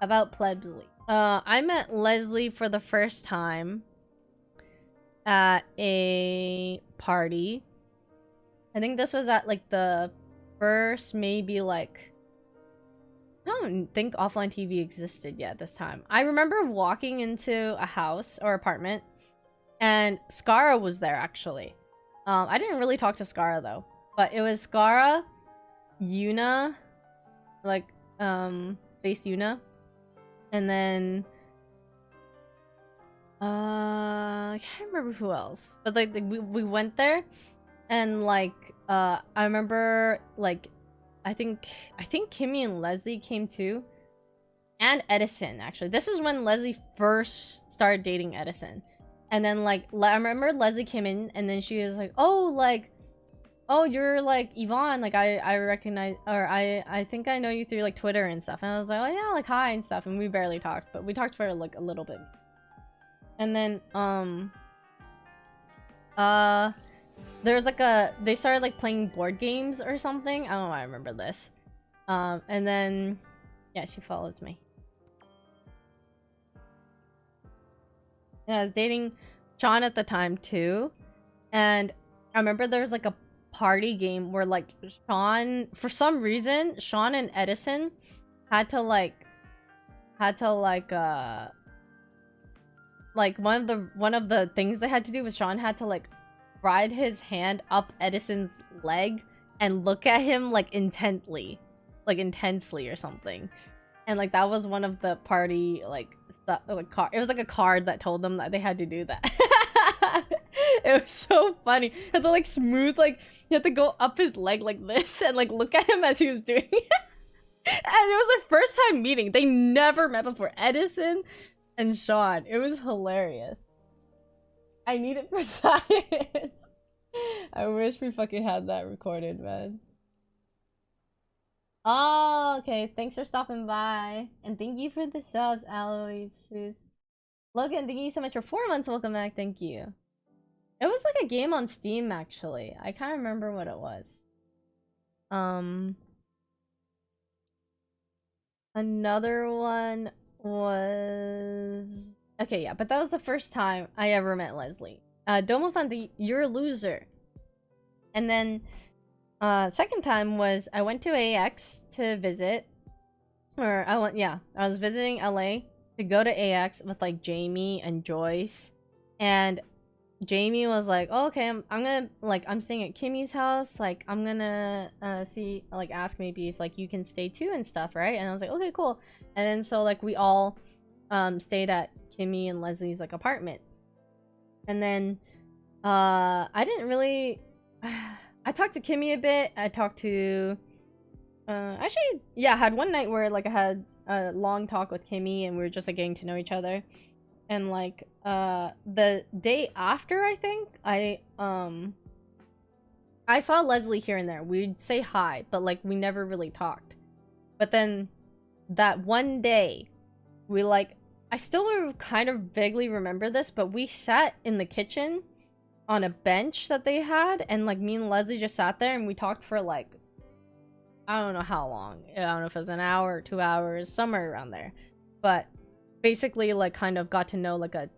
About Plebsley. I met Leslie for the first time at a party. I think this was at like the first, maybe like, I don't think offline TV existed yet this time. I remember walking into a house or apartment and Skara was there actually. I didn't really talk to Skara though, but it was Skara, Yuna, like, face Yuna, and then I can't remember who else, but like we went there, and like I remember like I think Kimmy and Leslie came too, and Edison actually. This is when Leslie first started dating Edison, and then like I remember Leslie came in, and then she was like, "Oh, like, oh, you're like Yvonne, like I recognize, or I think I know you through like Twitter and stuff." And I was like, "Oh yeah, like hi and stuff," and we barely talked, but we talked for like a little bit. And then there's like they started like playing board games or something. I don't know why I remember this. And then yeah, she follows me. Yeah, I was dating Sean at the time too, and I remember there was like a party game where like Sean, for some reason, Sean and Edison had to like one of the things they had to do was Sean had to like ride his hand up Edison's leg and look at him like intently, like intensely or something. And like that was one of the party like stuff, like it was like a card that told them that they had to do that. It was so funny. You had to like smooth, like you had to go up his leg like this and like look at him as he was doing it. And it was their first time meeting. They never met before. Edison and Sean. It was hilarious. I need it for science. I wish we fucking had that recorded, man. Oh, okay. Thanks for stopping by. And thank you for the subs, Aloysius. Logan, thank you so much for 4 months. Welcome back. Thank you. It was like a game on Steam, actually. I can't remember what it was. Another one was... Okay, yeah, but that was the first time I ever met Leslie. Domo Fanti, you're a loser. And then, second time was I went to AX to visit. Or I was visiting LA to go to AX with like Jamie and Joyce. And Jamie was like, oh, okay, I'm gonna, like, I'm staying at Kimmy's house. Like, I'm gonna, see, like, ask maybe if, like, you can stay too and stuff, right? And I was like, okay, cool. And then, so, like, we all, stayed at Kimmy and Leslie's, like, apartment. And then, I didn't really, I talked to Kimmy a bit. I talked to, actually, yeah, I had one night where, like, I had a long talk with Kimmy and we were just, like, getting to know each other. And like the day after, I think I saw Leslie here and there. We'd say hi, but like we never really talked. But then that one day we like, I still kind of vaguely remember this, but we sat in the kitchen on a bench that they had, and like me and Leslie just sat there and we talked for like, I don't know how long. I don't know if it was an hour or 2 hours, somewhere around there. But basically like kind of got to know like a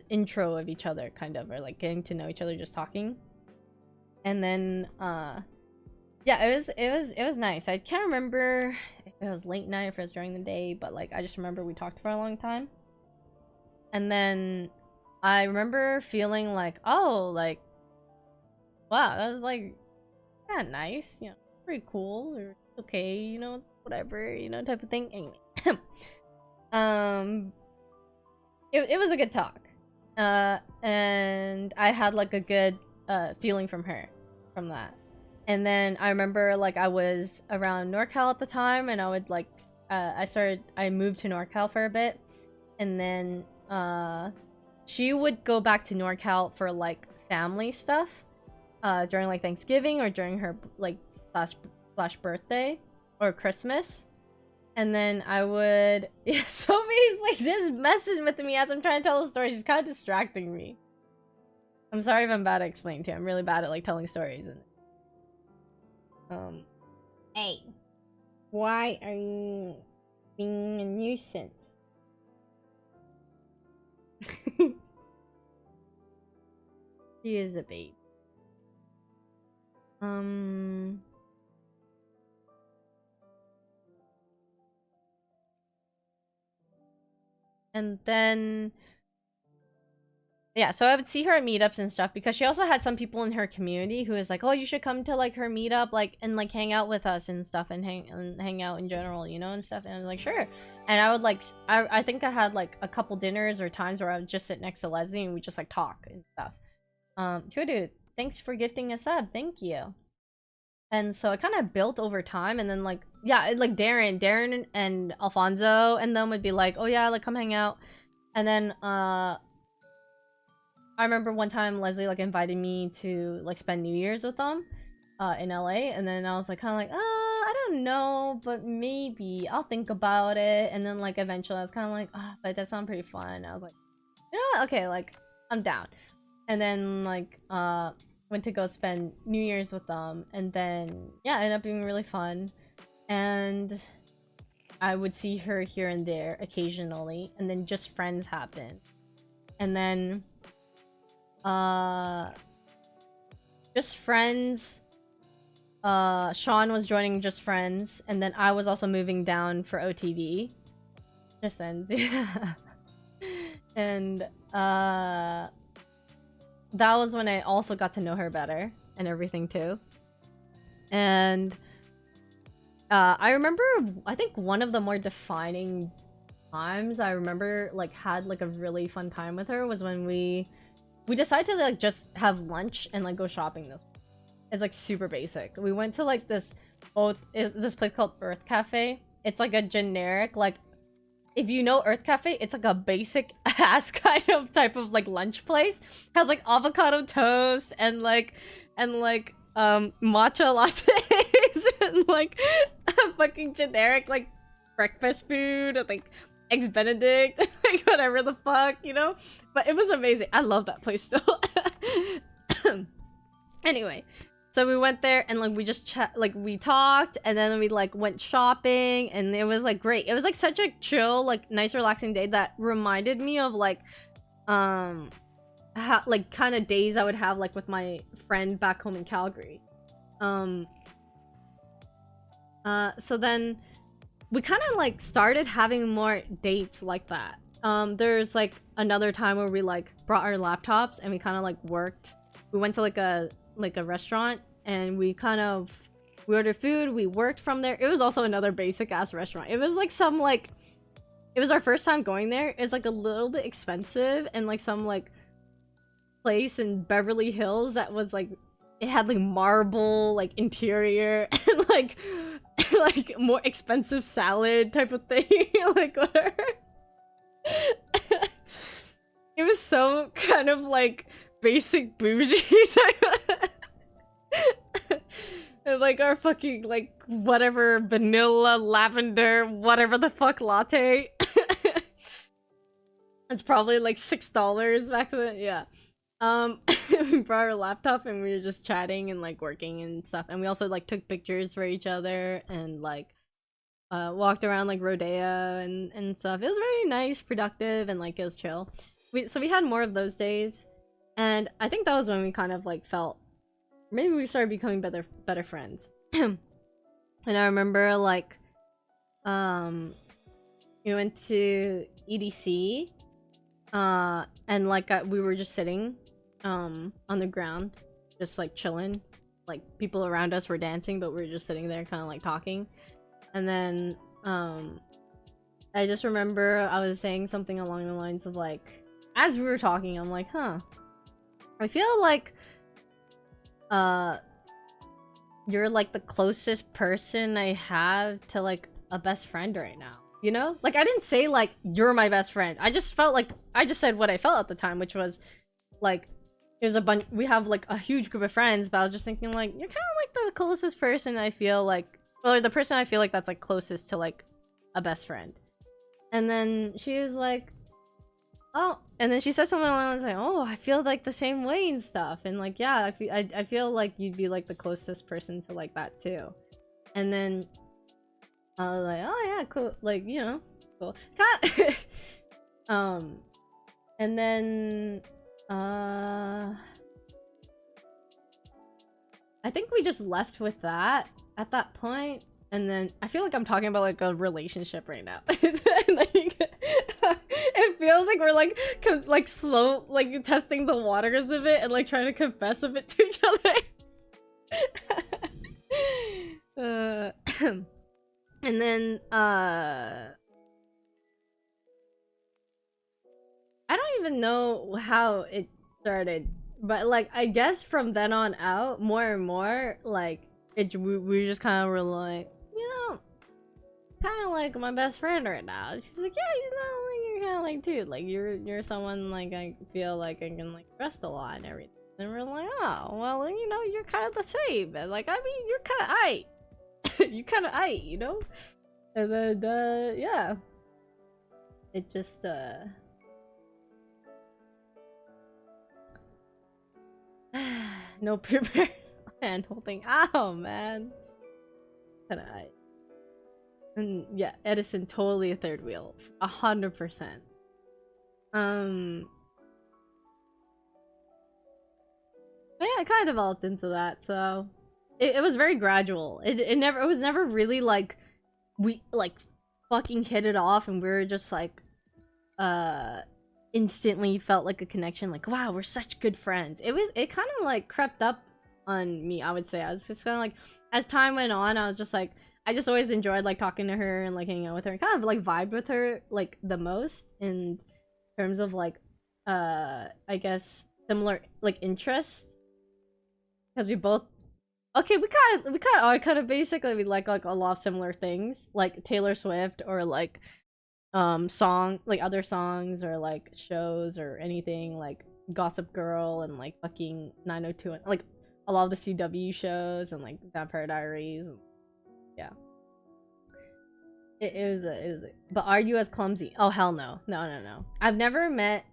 intro of each other, kind of, or like getting to know each other just talking. And then yeah, it was nice. I can't remember if it was late night or if it was during the day, but like I just remember we talked for a long time. And then I remember feeling like, oh, like, wow, that was like kind of nice, you know, pretty cool, or okay, you know, it's whatever, you know, type of thing. Anyway. It was a good talk. And I had like a good feeling from her from that. And then I remember like I was around NorCal at the time, and I would like I moved to NorCal for a bit, and then she would go back to NorCal for like family stuff during like Thanksgiving or during her like slash birthday or Christmas. And then I would... Yeah, Sophie's like just messing with me as I'm trying to tell a story. She's kind of distracting me. I'm sorry if I'm bad at explaining to you. I'm really bad at like telling stories. And hey, why are you... being a nuisance. She is a babe. And then yeah, so I would see her at meetups and stuff because she also had some people in her community who was like, "Oh, you should come to like her meetup, like and like hang out with us and stuff, and hang out in general, you know, and stuff." And I was like, "Sure." And I would like, I think I had like a couple dinners or times where I would just sit next to Leslie and we just like talk and stuff. Dude, thanks for gifting a sub. Thank you. And so it kind of built over time, and then like yeah, like Darren and Alfonso and them would be like, "Oh yeah, like come hang out," and then I remember one time Leslie like invited me to like spend New Year's with them in LA, and then I was like kind of like, I don't know, but maybe I'll think about it. And then like eventually I was kind of like, but that sounds pretty fun. I was like, you know what? Okay, like I'm down. And then like went to go spend New Year's with them, and then yeah, it ended up being really fun. And I would see her here and there occasionally, and then just friends happen. And then just friends. Sean was joining just friends, and then I was also moving down for OTV. Just ends. And that was when I also got to know her better and everything too. And I remember, I think one of the more defining times I remember like had like a really fun time with her was when we decided to like just have lunch and like go shopping. This it's like super basic. We went to like this place called Earth Cafe. It's like a generic, like if you know Earth Cafe, it's like a basic ass kind of type of like lunch place. Has like avocado toast and like matcha lattes and like a fucking generic like breakfast food and like eggs benedict, like whatever the fuck, you know. But it was amazing. I love that place still. Anyway, so we went there and like we just we talked, and then we like went shopping, and it was like great. It was like such a chill, like nice relaxing day that reminded me of like like kind of days I would have like with my friend back home in Calgary. So then we kind of like started having more dates like that. There's like another time where we like brought our laptops and we kind of like worked. We went to like a restaurant, and we ordered food, we worked from there. It was also another basic ass restaurant. It was like some like, it was our first time going there. It was like a little bit expensive, and like some like place in Beverly Hills that was like, it had like marble like interior and like like more expensive salad type of thing. Like whatever. It was so kind of like basic bougie type of and like our fucking like whatever vanilla lavender whatever the fuck latte. It's probably like $6 back then. Yeah. We brought our laptop and we were just chatting and like working and stuff, and we also like took pictures for each other and like walked around like Rodeo and stuff. It was very nice, productive, and like it was chill. So we had more of those days, and I think that was when we kind of like felt maybe we started becoming better friends. And I remember like we went to EDC and like we were just sitting on the ground, just like chilling. Like people around us were dancing, but we were just sitting there kind of like talking. And then I just remember I was saying something along the lines of like, as we were talking, I'm like, I feel like you're like the closest person I have to like a best friend right now, you know? Like I didn't say like you're my best friend. I just felt like I just said what I felt at the time, which was like there's a bunch, we have like a huge group of friends, but I was just thinking like you're kind of like the closest person I feel like, or the person I feel like that's like closest to like a best friend. And then she was like, oh, and then she said something along the lines like, oh, I feel like the same way and stuff. And like, yeah, I feel like you'd be like the closest person to like that too. And then I was like, oh yeah, cool. Like, you know, cool. And then, I think we just left with that at that point. And then I feel like I'm talking about like a relationship right now. Like, it feels like we're like slow, like testing the waters of it and like trying to confess of it to each other. And then I don't even know how it started, but like I guess from then on out, more and more like we just kind of were like, you know, kind of like my best friend right now. She's like, yeah, you know, like you're kind of like, dude, like you're someone like I feel like I can like trust a lot and everything. And we're like, oh, well, you know, you're kind of the same. And like, I mean, you're kind of aight. You kind of aight, you know. And then yeah, it just no prepare hand holding. Oh man, kind of aight. And yeah, Edison totally a third wheel, 100%. But yeah, it kind of developed into that, so it was very gradual. It was never really like we like fucking hit it off and we were just like instantly felt like a connection, like wow, we're such good friends. It kind of like crept up on me, I would say. I was just kind of like, as time went on, I was just like, I just always enjoyed like talking to her and like hanging out with her and kind of like vibed with her like the most in terms of like I guess similar like interest, because we both we kind of basically we like a lot of similar things, like Taylor Swift or like song, like other songs or like shows or anything, like Gossip Girl and like fucking 902 and like a lot of the CW shows and like Vampire Diaries and, yeah. It was but are you as clumsy? Oh hell no. No. I've never met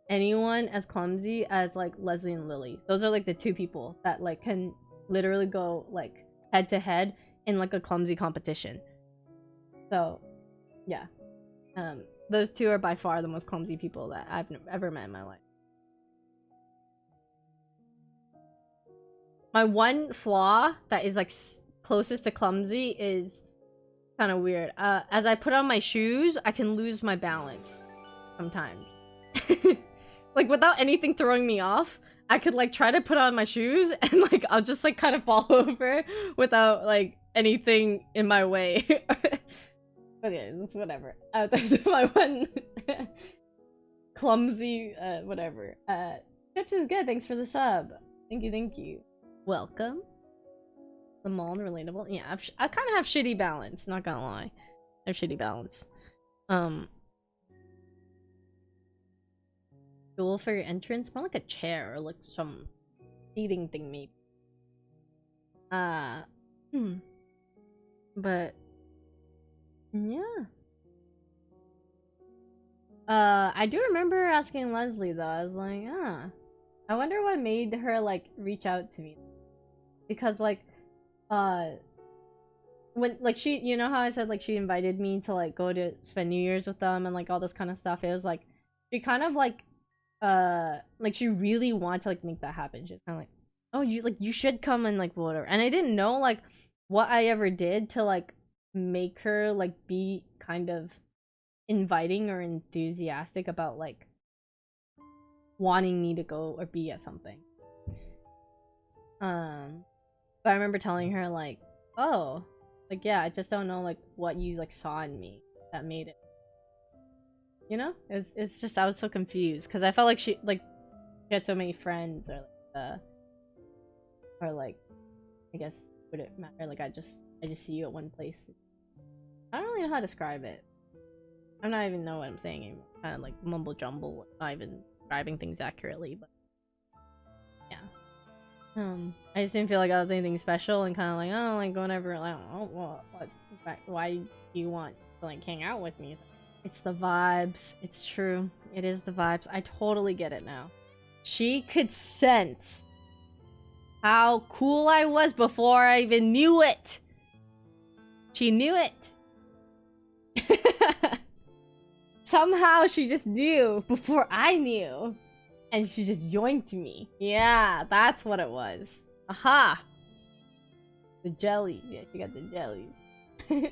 anyone as clumsy as like Leslie and Lily. Those are like the two people that like can literally go like head to head in like a clumsy competition. So yeah, those two are by far the most clumsy people that I've ever met in my life. My one flaw that is like closest to clumsy is kind of weird. As I put on my shoes, I can lose my balance sometimes. Like without anything throwing me off, I could like try to put on my shoes and like I'll just like kind of fall over without like anything in my way. Okay, that's whatever. That's my one clumsy whatever. Chips is good. Thanks for the sub. Thank you. Welcome. The mall and relatable. Yeah, I kind of have shitty balance. Not gonna lie, I have shitty balance. Stool for your entrance, more like a chair or like some seating thing, maybe. But yeah. I do remember asking Leslie though. I was like, I wonder what made her like reach out to me, because like when like she, you know how I said like she invited me to like go to spend New Year's with them and like all this kind of stuff. It was like she kind of like she really wanted to like make that happen. She's kind of like, oh, you should come and like whatever. And I didn't know like what I ever did to like make her like be kind of inviting or enthusiastic about like wanting me to go or be at something. But I remember telling her like, oh, like yeah, I just don't know like what you like saw in me that made it. You know, it's just I was so confused because I felt like she had so many friends or like I guess would it matter, like I just see you at one place. I don't really know how to describe it. I don't even know what I'm saying anymore. Kind of like mumble jumble, not even describing things accurately, but yeah. I just didn't feel like I was anything special and kind of like, oh, like whatever, like, oh, well, why do you want to like hang out with me? It's the vibes. It's true. It is the vibes. I totally get it now. She could sense how cool I was before I even knew it. She knew it. somehow she just knew before I knew. And she just yoinked me. Yeah, that's what it was. Aha! The jellies. Yeah, she got the jellies.